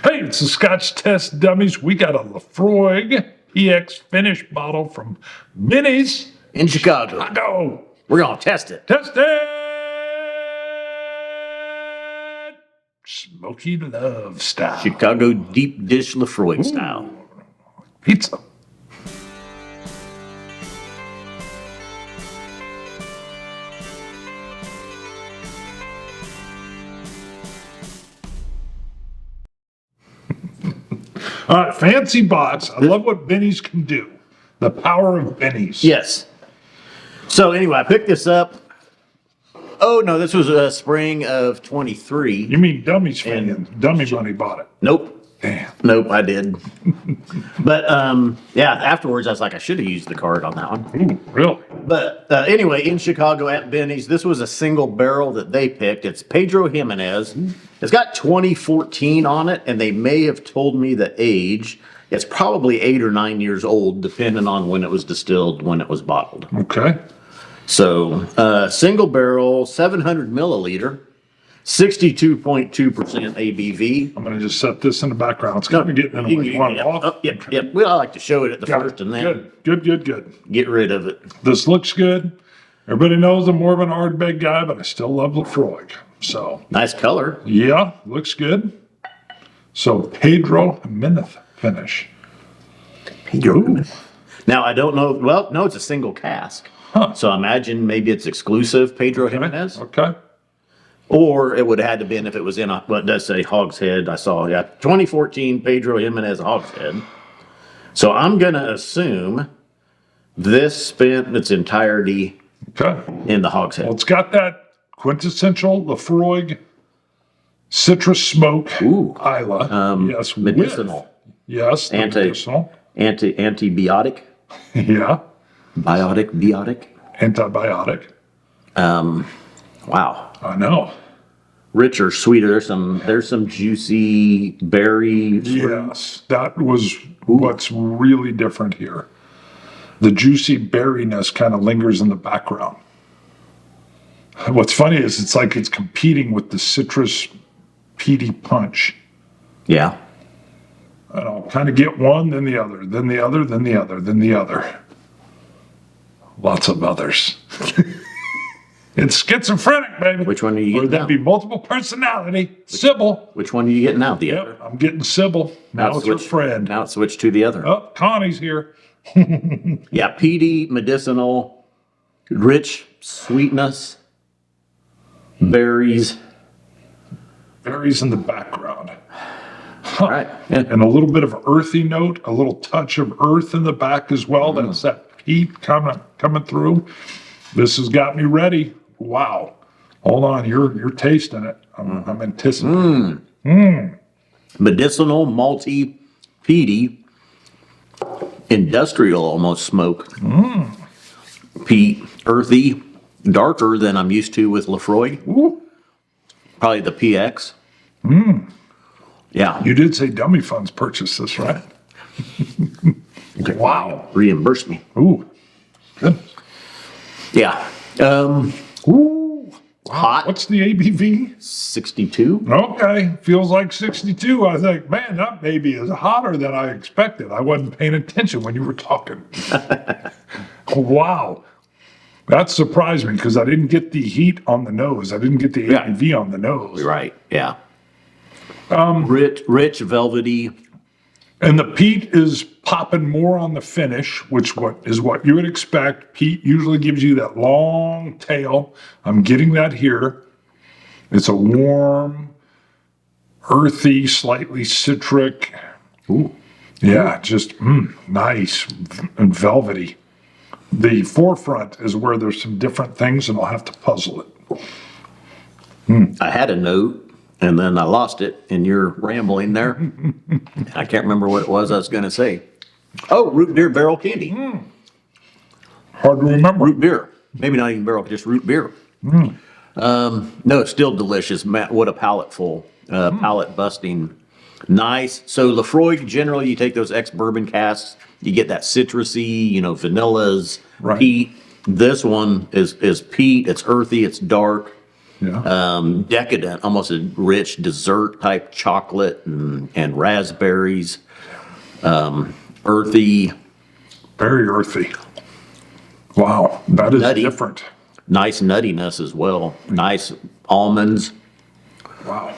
Hey, it's the Scotch Test Dummies. We got a Laphroaig PX finish bottle from Binny's in Chicago. We're going to test it. Test it! Smoky Love style. Chicago deep dish Laphroaig style. Pizza. All right, fancy box. I love what Binny's can do. The power of Binny's. Yes. So anyway, I picked this up. Oh, no, this was a spring of 23. You mean Dummies fan? Dummy Money bought it. Nope. Damn. Nope, I did. But, yeah, afterwards, I was like, I should have used the card on that one. Ooh, really? But anyway, in Chicago at Binny's, this was a single barrel that they picked. It's Pedro Jimenez. It's got 2014 on it, and they may have told me the age. It's probably 8 or 9 years old, depending on when it was distilled, when it was bottled. Okay. So, single barrel, 700 milliliter, 62.2% ABV. I'm going to just set this in the background. It's kind of getting in the way. You want it off? Yep. Well, I like to show it at the first and then Good. get rid of it. This looks good. Everybody knows I'm more of an Ardbeg guy, but I still love Laphroaig. So Nice color. yeah, looks good. So Pedro Jimenez finish. Now, I don't know. Well, no, it's a single cask. Huh. So I imagine maybe it's exclusive Pedro Jimenez. Okay. Or it would have had to been if it was in a, well, it does say Hogshead. I saw, 2014 Pedro Jimenez Hogshead. So I'm going to assume this spent its entirety Okay. in the Hogshead. Well, it's got that quintessential Laphroaig citrus smoke. Ooh. Isla. Yes. Medicinal. Yes. Medicinal. Antibiotic. Yeah. Biotic. Antibiotic. Wow. I know. Richer, sweeter. There's some juicy berry. Yes, that was what's really different here. The juicy berryness kind of lingers in the background. What's funny is it's like it's competing with the citrus peaty punch. Yeah. And I'll kind of get one, then the other, then the other, then the other, then the other. Lots of others. It's schizophrenic, baby. Which one are you Or getting that'd now? be multiple personality. Sybil. Which one are you getting now? The other. Yep, I'm getting Sybil. Now it's her friend. Now it's switched to the other. Oh, Connie's here. Yeah, peaty, medicinal, rich sweetness, berries. Berries in the background. All right. Yeah. And a little bit of earthy note, a little touch of earth in the back as well. That's that peat coming through. This has got me ready. Wow. Hold on, you're tasting it. I'm anticipating. Medicinal, malty, peaty, industrial almost smoke. Peat, earthy, darker than I'm used to with Laphroaig. Ooh. Probably the PX. Yeah. You did say Dummy Funds purchased this, right? Wow. Reimburse me. Ooh. Good. Yeah. Ooh. Hot. What's the ABV? 62. Okay. Feels like 62. I think, man, that baby is hotter than I expected. I wasn't paying attention when you were talking. Wow. That surprised me because I didn't get the heat on the nose. I didn't get the ABV on the nose. Right. Yeah. Rich, velvety. And the peat is popping more on the finish, which is what you would expect. Peat usually gives you that long tail. I'm getting that here. It's a warm, earthy, slightly citric. Ooh. Yeah, just nice and velvety. The forefront is where there's some different things, and I'll have to puzzle it. I had a note and then I lost it and you're rambling there. I can't remember what it was I was going to say. Oh, root beer barrel candy. Hard to remember. Root beer. Maybe not even barrel, just root beer. No, it's still delicious. What a palate full. Palate busting. Nice. So Laphroaig, generally you take those ex-bourbon casks, you get that citrusy, vanillas, Right. peat. This one is peat. It's earthy. It's dark. Decadent, almost a rich dessert type chocolate and raspberries. Earthy, Very earthy. Wow, that is Nutty. different. nice nuttiness as well. Nice almonds. Wow.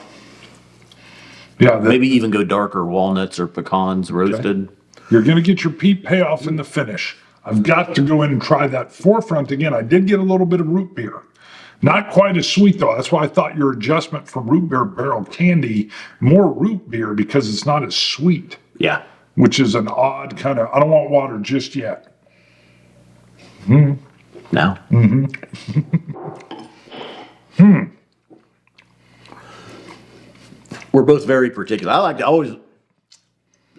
Yeah, Maybe even go darker walnuts or pecans roasted. you're going to get your peat payoff in the finish. I've got to go in and try that forefront again. I did get a little bit of root beer. Not quite as sweet though. That's why I thought your adjustment from root beer barrel candy, more root beer because it's not as sweet, Yeah. which is an odd kind of, I don't want water just yet. Now. We're both very particular. I like to always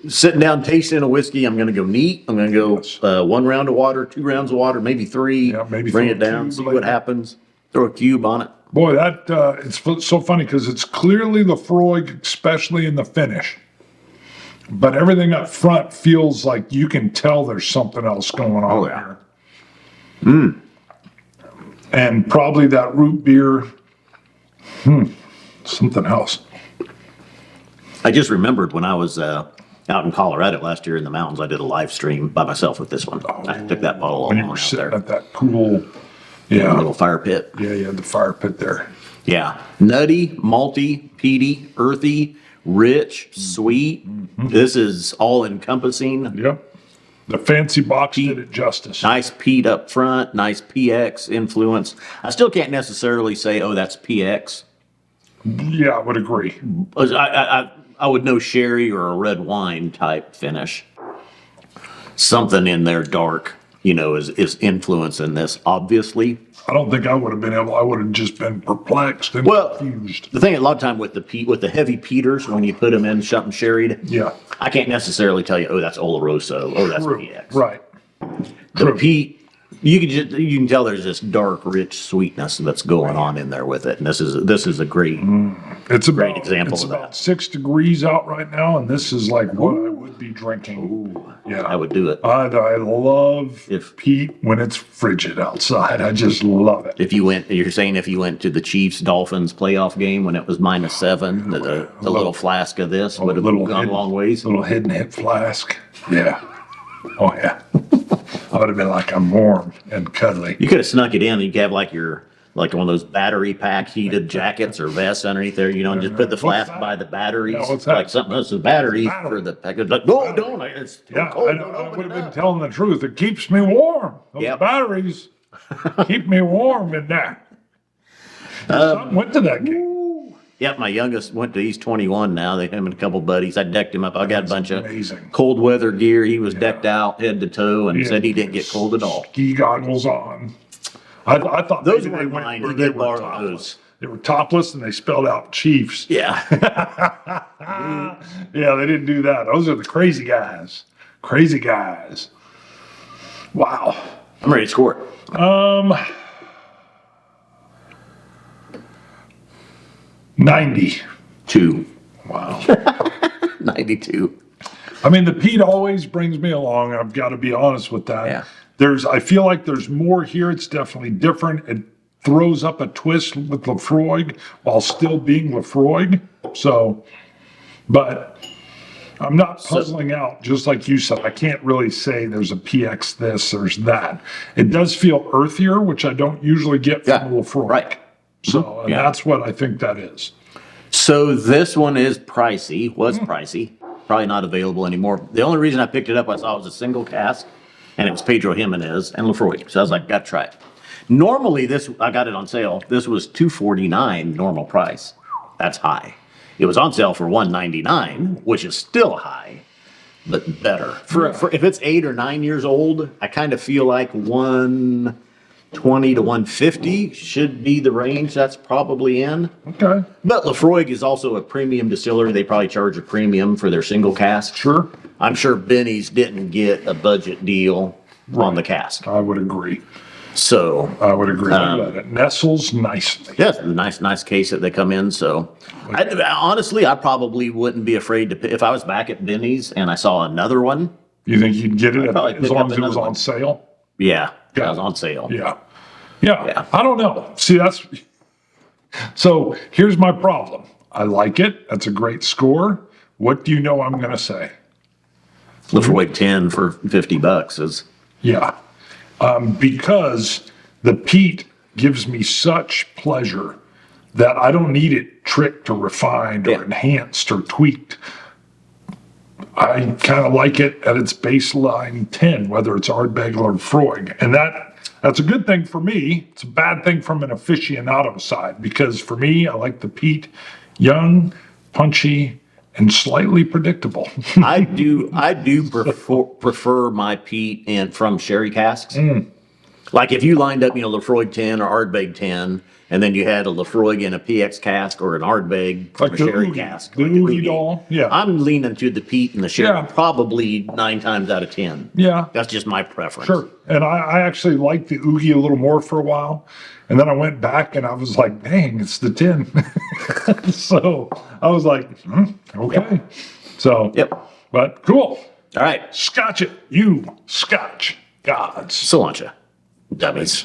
sitting down tasting a whiskey. I'm going to go neat. I'm going to go 1 round of water, 2 rounds of water, maybe 3. Yeah, maybe bring throw it a down, cube see later. what happens. Throw a cube on it. Boy, that it's so funny because it's clearly Laphroaig, especially in the finish. But everything up front feels like you can tell there's something else going on here. And probably that root beer, something else. I just remembered when I was out in Colorado last year in the mountains, I did a live stream by myself with this one. I took that bottle When you along were out sitting there. at that cool, A yeah, little fire pit. yeah, you had the fire pit there. Yeah. Nutty, malty, peaty, earthy, rich, sweet. This is all encompassing. Yep. The fancy box did it justice. Nice peat up front, nice PX influence. I still can't necessarily say, oh, that's PX. Yeah, I would agree. I would know sherry or a red wine type finish. Something in there dark, is influencing this, obviously. I don't think I would have been able, I would have just been perplexed and Well, confused. the thing a lot of time with the heavy peaters, when you put them in something sherried, Yeah. I can't necessarily tell you, oh, that's Oloroso, oh, that's True. PX. Right. The True. peat, you can tell there's this dark, rich sweetness that's going on in there with it, and this is a great. It's about, example it's of about that. 6 degrees out right now, and this is like what I would be drinking. Yeah. I would do it I love If- peat when it's frigid outside. I just love it. You're saying if you went to the Chiefs Dolphins playoff game when it was -7, the little flask of this would have gone a long ways. Little hidden hip flask. Yeah. Oh yeah. I would have been like, I'm warm and cuddly. You could have snuck it in. You could have like one of those battery pack heated jackets or vests underneath there, and just put the flask that? by the batteries. Yeah, what's that? Like something else is battery for the package. Like, no, don't. It's too Yeah, cold. I Don't would open have it been up. telling the truth. It keeps me warm. Those Yep. batteries keep me warm in there. Son went to that game. Yep, my youngest went to, he's 21 now. Him and a couple buddies. I decked him up. I got a bunch amazing. of cold weather gear. He was decked out head to toe and said he didn't get cold at all. Ski goggles on. I thought Those maybe were they went mine. where He they did were borrow topless. those. They were topless and they spelled out Chiefs. Yeah. Yeah, they didn't do that. Those are the crazy guys. Crazy guys. Wow. I'm ready to score it. 90. 2. Wow. 92. I mean, the peat always brings me along. I've got to be honest with that. Yeah. I feel like there's more here. It's definitely different. It throws up a twist with Laphroaig while still being Laphroaig. So, but I'm not puzzling out, just like you said. I can't really say there's a PX this, there's that. It does feel earthier, which I don't usually get from Yeah, Laphroaig. right. So, and Yeah. that's what I think that is. So this one is pricey, was pricey, probably not available anymore. The only reason I picked it up, I saw it was a single cask, and it was Pedro Jimenez and Laphroaig. So I was like, gotta try it. Normally I got it on sale. This was $2.49 normal price. That's high. It was on sale for $1.99, which is still high, but better. For if it's 8 or 9 years old, I kind of feel like 120 to 150 should be the range that's probably in. Okay. But Laphroaig is also a premium distillery. They probably charge a premium for their single cask. Sure. I'm sure Binny's didn't get a budget deal on the cask. I would agree. So, I would agree. Look at that. It nestles nicely. yeah, it's a nice case that they come in. So, honestly, I probably wouldn't be afraid to pick. If I was back at Binny's and I saw another one, You think you'd get it probably as pick long up as it was another on one. sale? yeah, Yeah. that was on sale. Yeah. Yeah. Yeah. I don't know. See, So here's my problem. I like it. That's a great score. What do you know I'm going to say? Laphroaig 10 for $50 is. Yeah. Because the peat gives me such pleasure that I don't need it tricked or refined or Yeah. enhanced or tweaked. I kind of like it at its baseline 10, whether it's Ardbeg or Laphroaig. And that's a good thing for me. It's a bad thing from an aficionado side, because for me, I like the peat young, punchy, and slightly predictable. I do prefer my peat and from sherry casks. Like if you lined up, Laphroaig 10 or Ardbeg 10, and then you had a Laphroaig in a PX cask or an Ardbeg from Like a the sherry Oogie, cask. the like Oogie doll, yeah. I'm leaning to the peat and the sherry Yeah. probably 9 times out of 10. Yeah. That's just my preference. Sure. And I actually liked the Oogie a little more for a while. And then I went back and I was like, dang, it's the 10. So I was like, okay. So, Yep. but cool. All right. Scotch it, you Scotch gods. Cilantro. Dummies.